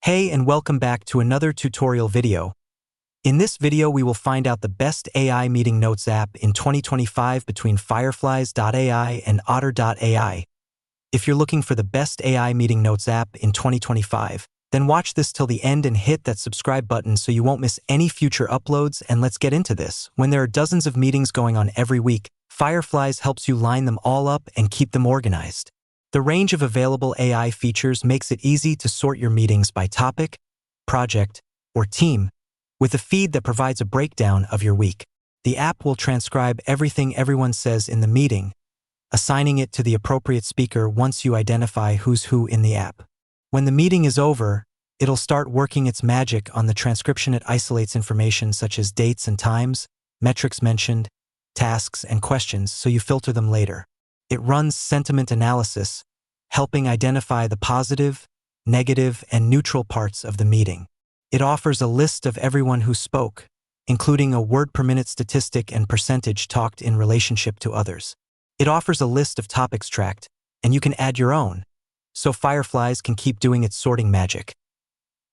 Hey, and welcome back to another tutorial video. In this video, we will find out the best AI meeting notes app in 2025 between Fireflies.ai and Otter.ai. If you're looking for the best AI meeting notes app in 2025, then watch this till the end and hit that subscribe button so you won't miss any future uploads. And let's get into this. When there are dozens of meetings going on every week, Fireflies helps you line them all up and keep them organized. The range of available AI features makes it easy to sort your meetings by topic, project, or team, with a feed that provides a breakdown of your week. The app will transcribe everything everyone says in the meeting, assigning it to the appropriate speaker once you identify who's who in the app. When the meeting is over, it'll start working its magic on the transcription. It isolates information such as dates and times, metrics mentioned, tasks, and questions, so you filter them later. It runs sentiment analysis, helping identify the positive, negative, and neutral parts of the meeting. It offers a list of everyone who spoke, including a word-per-minute statistic and percentage talked in relationship to others. It offers a list of topics tracked, and you can add your own, so Fireflies can keep doing its sorting magic.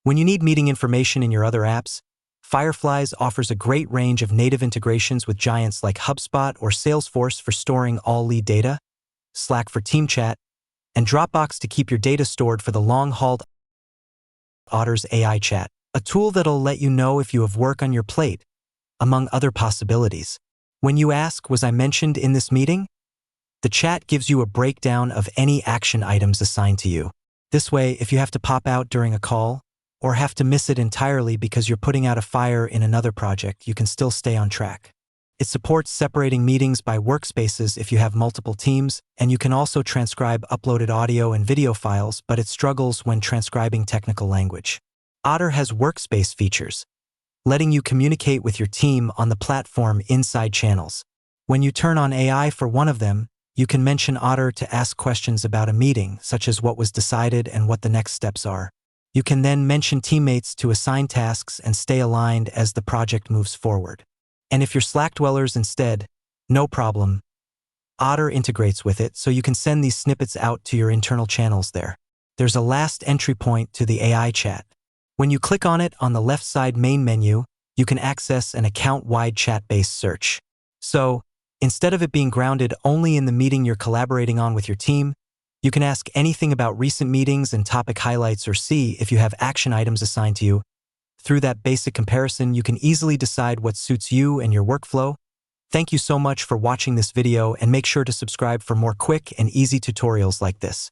When you need meeting information in your other apps, Fireflies offers a great range of native integrations with giants like HubSpot or Salesforce for storing all lead data, Slack for team chat, and Dropbox to keep your data stored for the long-haul. Otter.ai chat, a tool that'll let you know if you have work on your plate, among other possibilities. When you ask, "Was I mentioned in this meeting?" the chat gives you a breakdown of any action items assigned to you. This way, if you have to pop out during a call, or have to miss it entirely because you're putting out a fire in another project, you can still stay on track. It supports separating meetings by workspaces if you have multiple teams, and you can also transcribe uploaded audio and video files, but it struggles when transcribing technical language. Otter has workspace features, letting you communicate with your team on the platform inside channels. When you turn on AI for one of them, you can mention Otter to ask questions about a meeting, such as what was decided and what the next steps are. You can then mention teammates to assign tasks and stay aligned as the project moves forward. And if you're Slack dwellers instead, no problem. Otter integrates with it, so you can send these snippets out to your internal channels there. There's a last entry point to the AI chat. When you click on it on the left side main menu, you can access an account-wide chat-based search. So, instead of it being grounded only in the meeting you're collaborating on with your team, you can ask anything about recent meetings and topic highlights, or see if you have action items assigned to you. Through that basic comparison, you can easily decide what suits you and your workflow. Thank you so much for watching this video, and make sure to subscribe for more quick and easy tutorials like this.